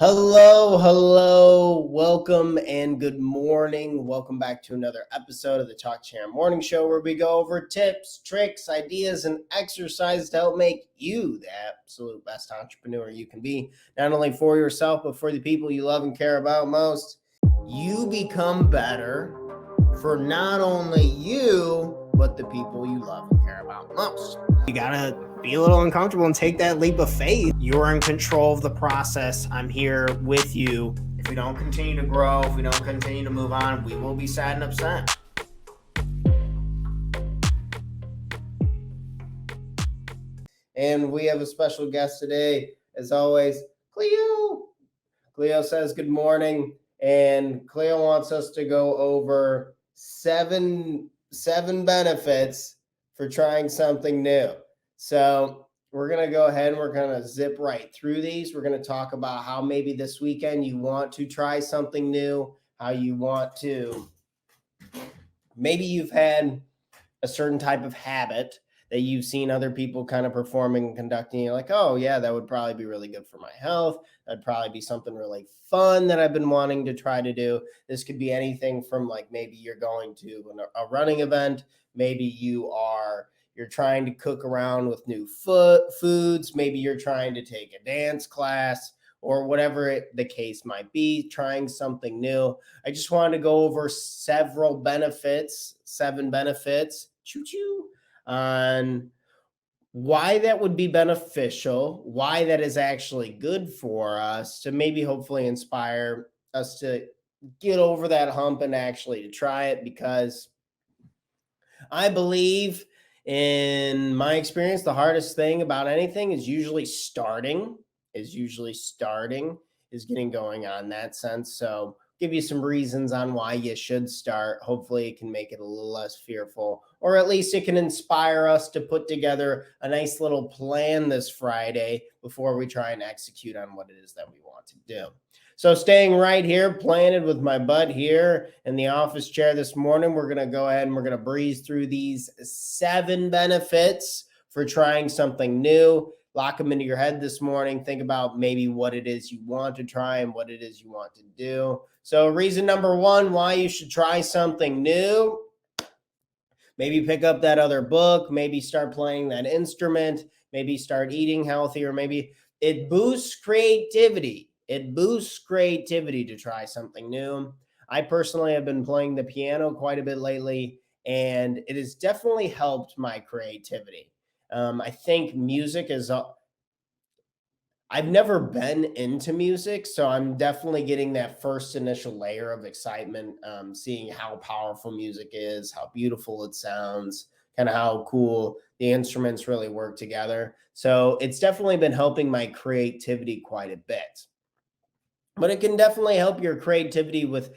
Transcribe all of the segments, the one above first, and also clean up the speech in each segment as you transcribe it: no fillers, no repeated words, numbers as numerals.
Hello, welcome and good morning. Welcome back to another episode of the Talk Chair Morning Show, where we go over tips, tricks, ideas, and exercises to help make you the absolute best entrepreneur you can be, not only for yourself, but for the people you love and care about most. You become better for not only you, but the people you love and care about most. You gotta be a little uncomfortable and take that leap of faith. You're in control of the process. I'm here with you. If we don't continue to grow, if we don't continue to move on, we will be sad and upset. And we have a special guest today, as always, Cleo. Cleo says good morning, and Cleo wants us to go over seven benefits for trying something new. So we're going to go ahead and we're going to zip right through these. We're going to talk about how maybe this weekend you want to try something new, how you want to, maybe you've had a certain type of habit that you've seen other people kind of performing and conducting. You're like, oh yeah, that would probably be really good for my health. That'd probably be something really fun that I've been wanting to try to do. This could be anything from like maybe you're going to a running event. Maybe you're trying to cook around with new foods. Maybe you're trying to take a dance class or whatever the case might be, trying something new. I just wanted to go over seven benefits, choo-choo, on why that would be beneficial, why that is actually good for us, to maybe hopefully inspire us to get over that hump and actually to try it. Because I believe, in my experience, the hardest thing about anything is usually starting, is getting going on that sense. So give you some reasons on why you should start. Hopefully it can make it a little less fearful, or at least it can inspire us to put together a nice little plan this Friday before we try and execute on what it is that we want to do. So staying right here, planted with my butt here in the office chair this morning, we're going to go ahead and we're going to breeze through these 7 benefits for trying something new. Lock them into your head this morning. Think about maybe what it is you want to try and what it is you want to do. So reason number 1, why you should try something new. Maybe pick up that other book, maybe start playing that instrument, maybe start eating healthier, maybe it boosts creativity. It boosts creativity to try something new. I personally have been playing the piano quite a bit lately, and it has definitely helped my creativity. I think music is I've never been into music, so I'm definitely getting that first initial layer of excitement, seeing how powerful music is, how beautiful it sounds, kind of how cool the instruments really work together. So it's definitely been helping my creativity quite a bit. But it can definitely help your creativity with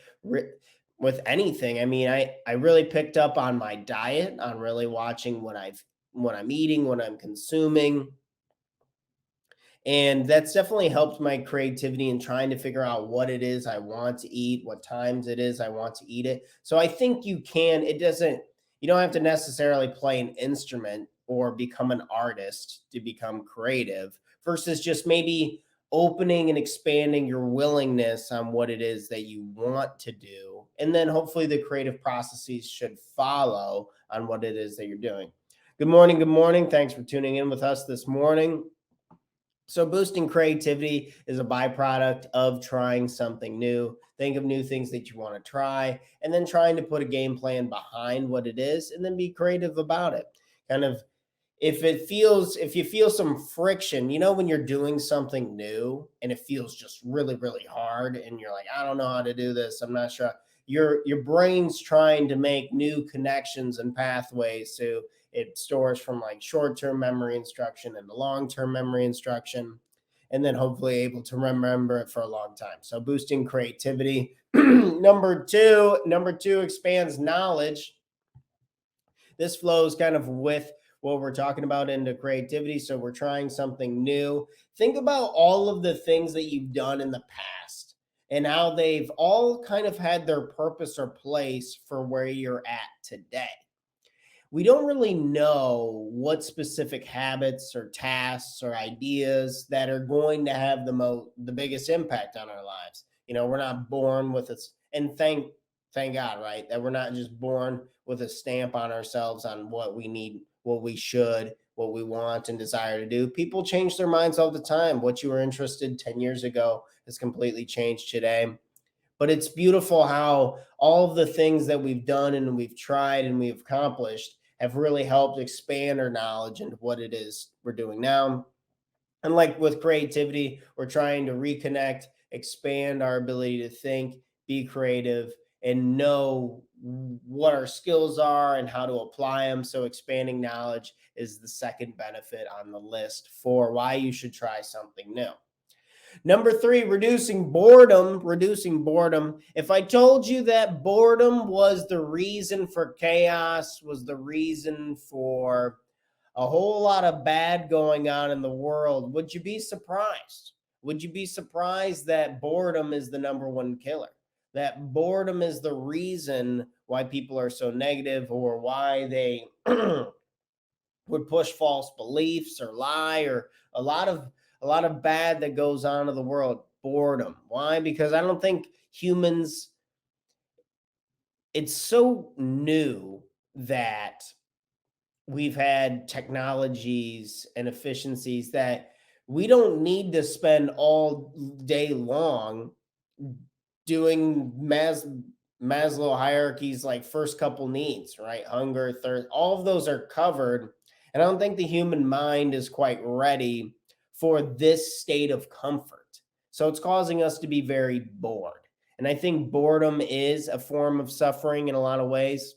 anything. I mean, I really picked up on my diet, on really watching what I'm eating, what I'm consuming, and that's definitely helped my creativity in trying to figure out what it is I want to eat, what times it is I want to eat it. So I think you don't have to necessarily play an instrument or become an artist to become creative, versus just maybe opening and expanding your willingness on what it is that you want to do. And then hopefully the creative processes should follow on what it is that you're doing. Good morning. Good morning. Thanks for tuning in with us this morning. So boosting creativity is a byproduct of trying something new. Think of new things that you want to try, and then trying to put a game plan behind what it is, and then be creative about it. Kind of, if you feel some friction, when you're doing something new and it feels just really, really hard, and you're like, I don't know how to do this, I'm not sure. Your brain's trying to make new connections and pathways, so it stores from like short-term memory instruction and the long-term memory instruction, and then hopefully able to remember it for a long time. So boosting creativity. Number two expands knowledge. This flows kind of with what we're talking about into creativity. So we're trying something new. Think about all of the things that you've done in the past and how they've all kind of had their purpose or place for where you're at today. we don't really know what specific habits or tasks or ideas that are going to have the biggest impact on our lives. We're not born with this, and thank God, right, that we're not just born with a stamp on ourselves on what we need, what we should, what we want and desire to do. People change their minds all the time. What you were interested 10 years ago has completely changed today. But it's beautiful how all of the things that we've done and we've tried and we've accomplished have really helped expand our knowledge into what it is we're doing now. And like with creativity, we're trying to reconnect, expand our ability to think, be creative, and know what our skills are and how to apply them. So, expanding knowledge is the second benefit on the list for why you should try something new. Number three, reducing boredom. Reducing boredom. If I told you that boredom was the reason for chaos, was the reason for a whole lot of bad going on in the world, would you be surprised? Would you be surprised that boredom is the number one killer? That boredom is the reason why people are so negative or why they would push false beliefs or lie or a lot of a lot of bad that goes on in the world. Boredom. Why? Because I don't think humans, it's so new that we've had technologies and efficiencies that we don't need to spend all day long doing Maslow hierarchies, like first couple needs, right? Hunger, thirst, all of those are covered. And I don't think the human mind is quite ready for this state of comfort. So it's causing us to be very bored. And I think boredom is a form of suffering in a lot of ways.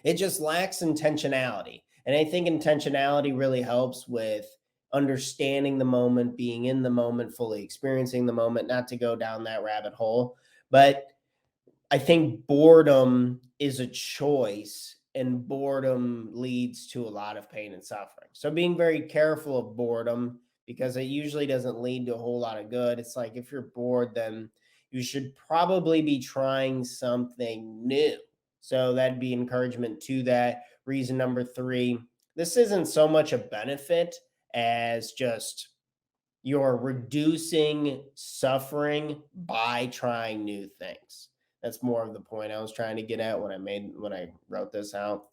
It just lacks intentionality. And I think intentionality really helps with understanding the moment, being in the moment, fully experiencing the moment, not to go down that rabbit hole. But I think boredom is a choice, and boredom leads to a lot of pain and suffering. So being very careful of boredom, because it usually doesn't lead to a whole lot of good. It's like if you're bored, then you should probably be trying something new. So that'd be encouragement to that. Reason number three, this isn't so much a benefit as just you're reducing suffering by trying new things. That's more of the point I was trying to get at when I wrote this out.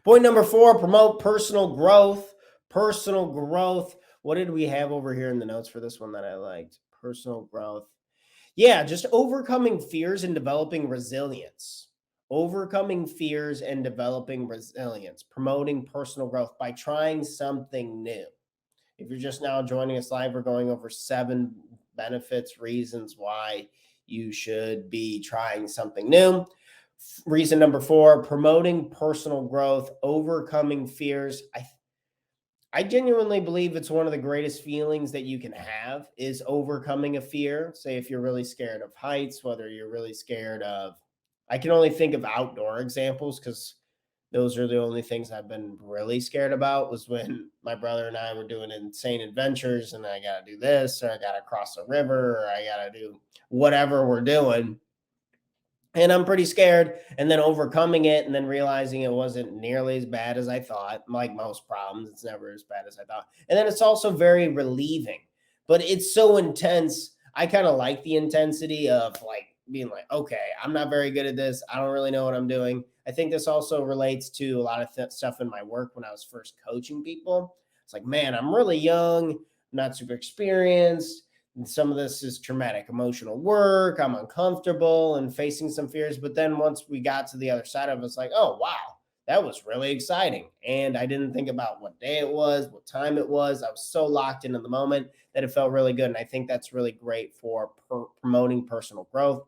Point number four, promote personal growth. Personal growth. What did we have over here in the notes for this one that I liked? Personal growth. Yeah, just overcoming fears and developing resilience. Overcoming fears and developing resilience. Promoting personal growth by trying something new. If you're just now joining us live, we're going over 7 benefits, reasons why you should be trying something new. Reason number 4, promoting personal growth, overcoming fears. I genuinely believe it's one of the greatest feelings that you can have is overcoming a fear. Say if you're really scared of heights, whether you're really scared of, I can only think of outdoor examples because those are the only things I've been really scared about was when my brother and I were doing insane adventures and I got to do this or I got to cross a river or I got to do whatever we're doing. And I'm pretty scared. And then overcoming it and then realizing it wasn't nearly as bad as I thought. Like most problems, it's never as bad as I thought. And then it's also very relieving, but it's so intense. I kind of like the intensity of like being like, okay, I'm not very good at this. I don't really know what I'm doing. I think this also relates to a lot of stuff in my work when I was first coaching people. It's like, man, I'm really young, not super experienced. And some of this is traumatic emotional work. I'm uncomfortable and facing some fears. But then once we got to the other side of it, it's like, oh, wow, that was really exciting. And I didn't think about what day it was, what time it was. I was so locked into the moment that it felt really good. And I think that's really great for promoting personal growth.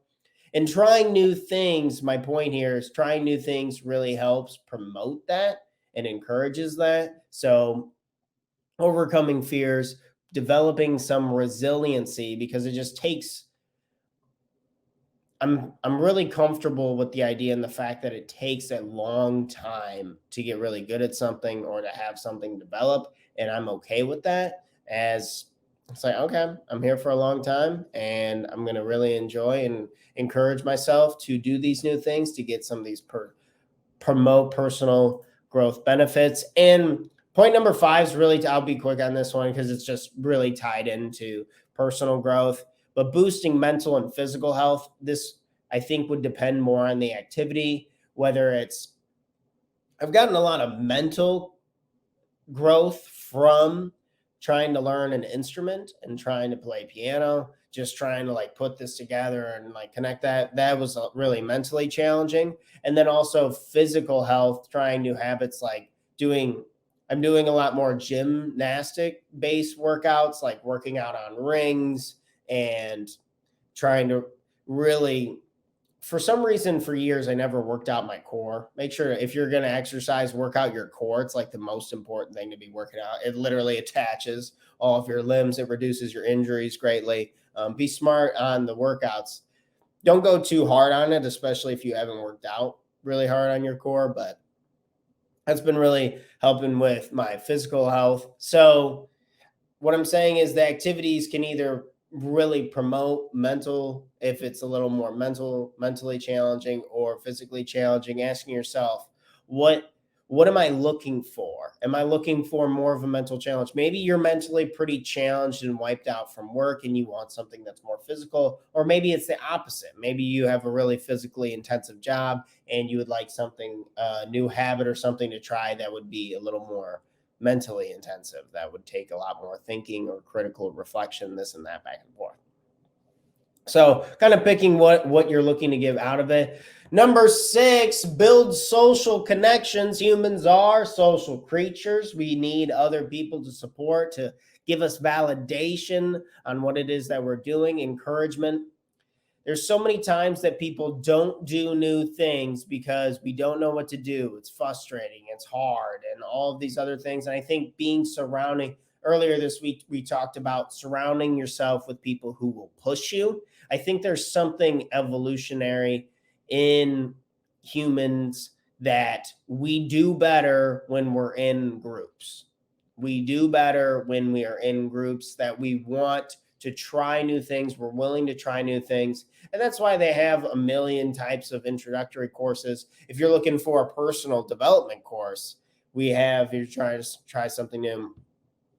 And trying new things, my point here is trying new things really helps promote that and encourages that. So overcoming fears, developing some resiliency because it just takes I'm really comfortable with the idea and the fact that it takes a long time to get really good at something or to have something develop, and I'm okay with that. As it's like, okay, I'm here for a long time, and I'm gonna really enjoy and encourage myself to do these new things to get some of these promote personal growth benefits. And point number 5 is really, I'll be quick on this one because it's just really tied into personal growth, but boosting mental and physical health. This, I think, would depend more on the activity, whether it's, I've gotten a lot of mental growth from trying to learn an instrument and trying to play piano, just trying to like put this together and like connect that was really mentally challenging. And then also physical health, trying new habits, like doing, I'm doing a lot more gymnastic based workouts, like working out on rings and trying to really, for some reason, for years I never worked out my core. Make sure, if you're going to exercise, work out your core. It's like the most important thing to be working out. It literally attaches all of your limbs. It reduces your injuries greatly. Be smart on the workouts. Don't go too hard on it, especially if you haven't worked out really hard on your core, but that's been really helping with my physical health. So what I'm saying is the activities can either really promote mental, if it's a little more mentally challenging, or physically challenging. Asking yourself, what am I looking for? Am I looking for more of a mental challenge? Maybe you're mentally pretty challenged and wiped out from work and you want something that's more physical, or maybe it's the opposite. Maybe you have a really physically intensive job and you would like something, a new habit or something to try that would be a little more mentally intensive, that would take a lot more thinking or critical reflection, this and that, back and forth. So kind of picking what you're looking to give out of it. Number 6, build social connections. Humans are social creatures. We need other people to support, to give us validation on what it is that we're doing, encouragement. There's so many times that people don't do new things because we don't know what to do. It's frustrating, it's hard, and all of these other things. And I think being surrounding, earlier this week, we talked about surrounding yourself with people who will push you. I think there's something evolutionary in humans that we do better when we're in groups. We do better when we are in groups, that we want to try new things. We're willing to try new things. And that's why they have a million types of introductory courses. If you're looking for a personal development course, we have, if you're trying to try something new,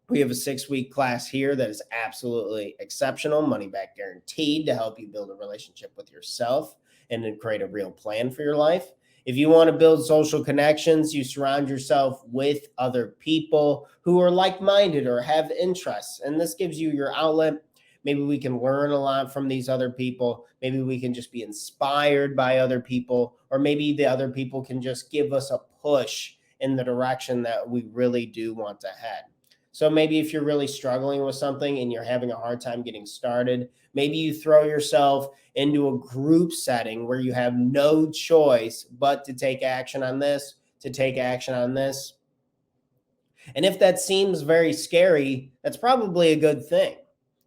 we have a 6-week class here that is absolutely exceptional, money back guaranteed, to help you build a relationship with yourself and to create a real plan for your life. If you want to build social connections, you surround yourself with other people who are like-minded or have interests, and this gives you your outlet. Maybe we can learn a lot from these other people. Maybe we can just be inspired by other people, or maybe the other people can just give us a push in the direction that we really do want to head. So maybe if you're really struggling with something and you're having a hard time getting started, maybe you throw yourself into a group setting where you have no choice but to take action on this, to take action on this. And if that seems very scary, that's probably a good thing.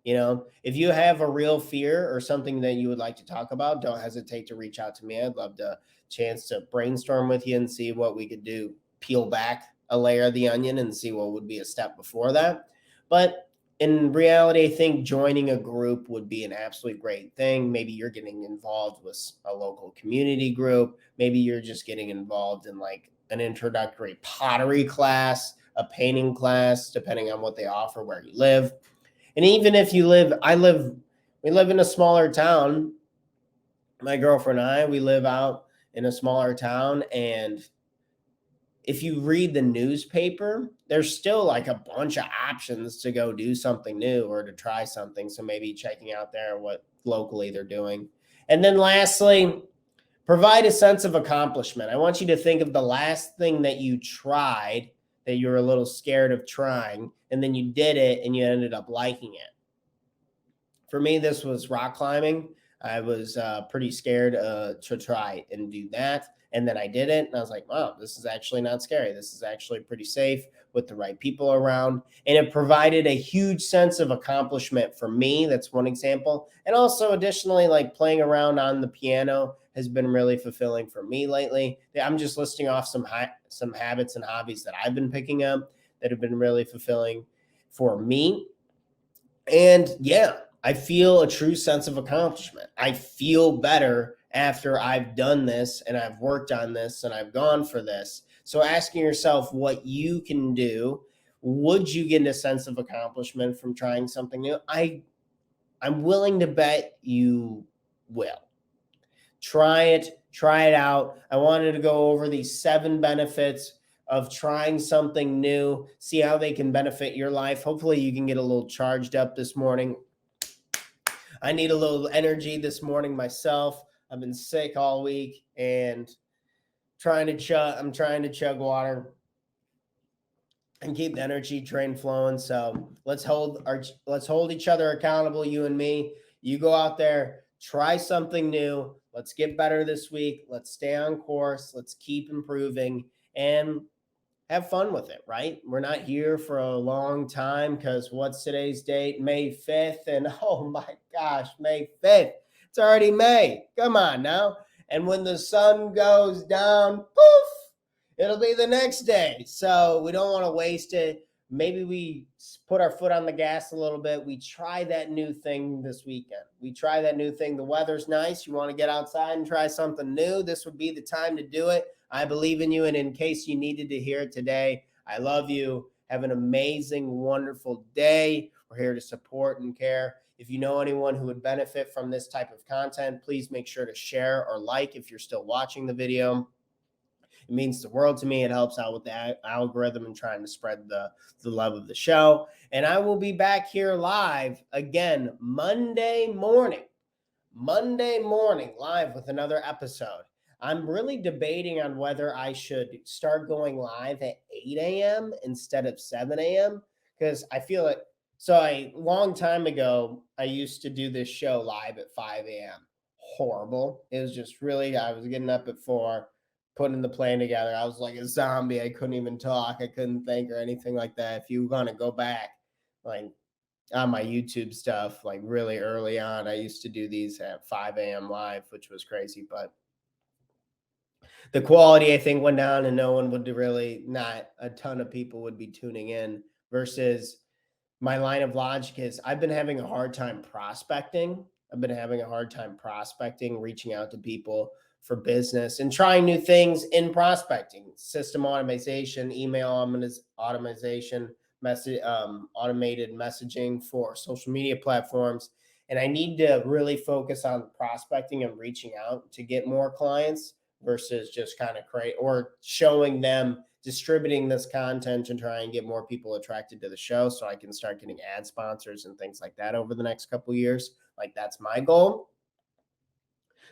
You know, if you have a real fear or something that you would like to talk about, don't hesitate to reach out to me. I'd love to chance to brainstorm with you and see what we could do, peel back a layer of the onion and see what would be a step before that. But in reality, I think joining a group would be an absolutely great thing. Maybe you're getting involved with a local community group. Maybe you're just getting involved in like an introductory pottery class, a painting class, depending on what they offer where you live. And even if you live, we live in a smaller town. My girlfriend and I, we live out in a smaller town. And if you read the newspaper, there's still like a bunch of options to go do something new or to try something. So maybe checking out there what locally they're doing. And then lastly, provide a sense of accomplishment. I want you to think of the last thing that you tried that you were a little scared of trying, and then you did it and you ended up liking it. For me, this was rock climbing. I was pretty scared to try and do that. And then I did it, and I was like, wow, this is actually not scary. This is actually pretty safe with the right people around. And it provided a huge sense of accomplishment for me. That's one example. And also, additionally, like playing around on the piano has been really fulfilling for me lately. I'm just listing off some habits and hobbies that I've been picking up that have been really fulfilling for me. And yeah, I feel a true sense of accomplishment. I feel better after I've done this and I've worked on this and I've gone for this. So asking yourself what you can do, would you get a sense of accomplishment from trying something new? I'm willing to bet you will. Try it out. I wanted to go over these 7 benefits of trying something new, see how they can benefit your life. Hopefully you can get a little charged up this morning. I need a little energy this morning myself. I've been sick all week and I'm trying to chug water and keep the energy train flowing. So let's hold each other accountable, you and me. You go out there, try something new. Let's get better this week. Let's stay on course. Let's keep improving and have fun with it, right? We're not here for a long time because what's today's date? May 5th. And oh my gosh, May 5th. It's already May. Come on now. And when the sun goes down, poof, it'll be the next day. So we don't want to waste it. Maybe we put our foot on the gas a little bit. We try that new thing this weekend. We try that new thing. The weather's nice. You want to get outside and try something new. This would be the time to do it. I believe in you. And in case you needed to hear it today, I love you. Have an amazing, wonderful day. We're here to support and care. If you know anyone who would benefit from this type of content, please make sure to share or like if you're still watching the video. It means the world to me. It helps out with the algorithm and trying to spread the love of the show. And I will be back here live again Monday morning live with another episode. I'm really debating on whether I should start going live at 8 a.m. instead of 7 a.m. because I feel like, so a long time ago, I used to do this show live at 5 a.m. Horrible. It was just really, I was getting up at 4, putting the plan together. I was like a zombie. I couldn't even talk. I couldn't think or anything like that. If you want to go back, like on my YouTube stuff, like really early on, I used to do these at 5 a.m. live, which was crazy. But the quality, I think, went down and no one would really, not a ton of people would be tuning in versus my line of logic is I've been having a hard time prospecting. Reaching out to people for business and trying new things in prospecting, system automation, email automation, automated messaging for social media platforms. And I need to really focus on prospecting and reaching out to get more clients versus just kind of create or showing them distributing this content to try and get more people attracted to the show so I can start getting ad sponsors and things like that over the next couple of years. Like that's my goal.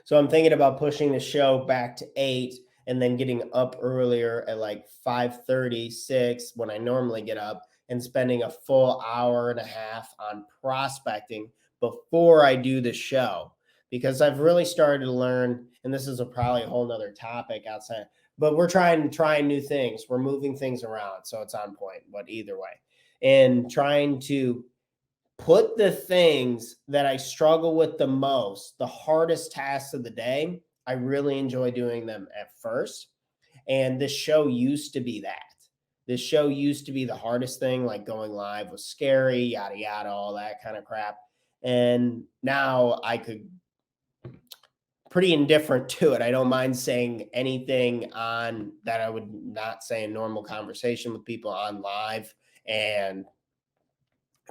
So I'm thinking about pushing the show back to 8 and then getting up earlier at like 5:36 when I normally get up and spending a full hour and a half on prospecting before I do the show. Because I've really started to learn, and this is probably a whole nother topic outside, but we're trying new things. We're moving things around, so it's on point, but either way. And trying to put the things that I struggle with the most, the hardest tasks of the day, I really enjoy doing them at first. And this show used to be that. This show used to be the hardest thing, like going live was scary, yada, yada, all that kind of crap. And now I could pretty indifferent to it. I don't mind saying anything on that I would not say in normal conversation with people on live. And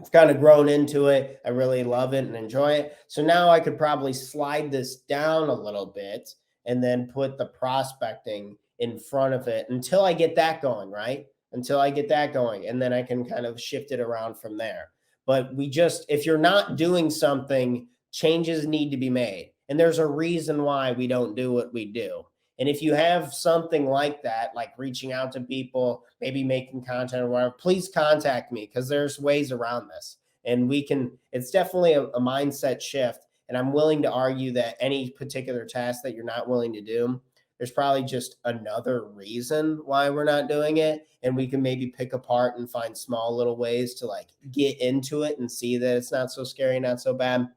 I've kind of grown into it. I really love it and enjoy it. So now I could probably slide this down a little bit and then put the prospecting in front of it until I get that going, right? Until I get that going. And then I can kind of shift it around from there. But if you're not doing something, changes need to be made. And there's a reason why we don't do what we do. And if you have something like that, like reaching out to people, maybe making content or whatever, please contact me because there's ways around this. And it's definitely a mindset shift. And I'm willing to argue that any particular task that you're not willing to do, there's probably just another reason why we're not doing it. And we can maybe pick apart and find small little ways to like get into it and see that it's not so scary, not so bad.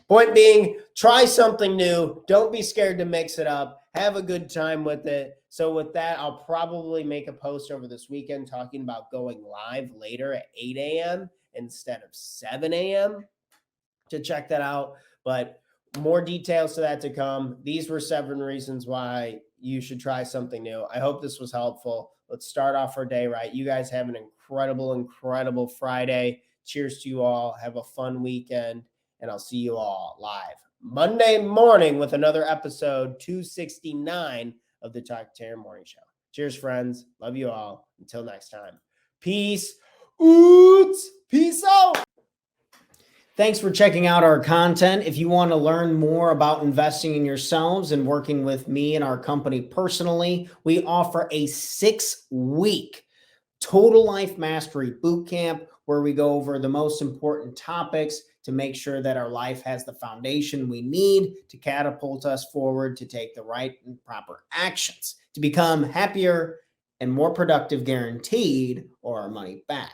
Point being, try something new. Don't be scared to mix it up. Have a good time with it. So with that, I'll probably make a post over this weekend talking about going live later at 8 a.m. instead of 7 a.m. to check that out. But more details to that to come. These were 7 reasons why you should try something new. I hope this was helpful. Let's start off our day right. You guys have an incredible, incredible Friday. Cheers to you all. Have a fun weekend, and I'll see you all live Monday morning with another episode 269 of the Talk Terror Morning Show. Cheers, friends. Love you all. Until next time. Peace. Oots. Peace out. Thanks for checking out our content. If you want to learn more about investing in yourselves and working with me and our company personally, we offer a 6-week Total Life Mastery Bootcamp where we go over the most important topics to make sure that our life has the foundation we need to catapult us forward to take the right and proper actions to become happier and more productive, guaranteed, or our money back.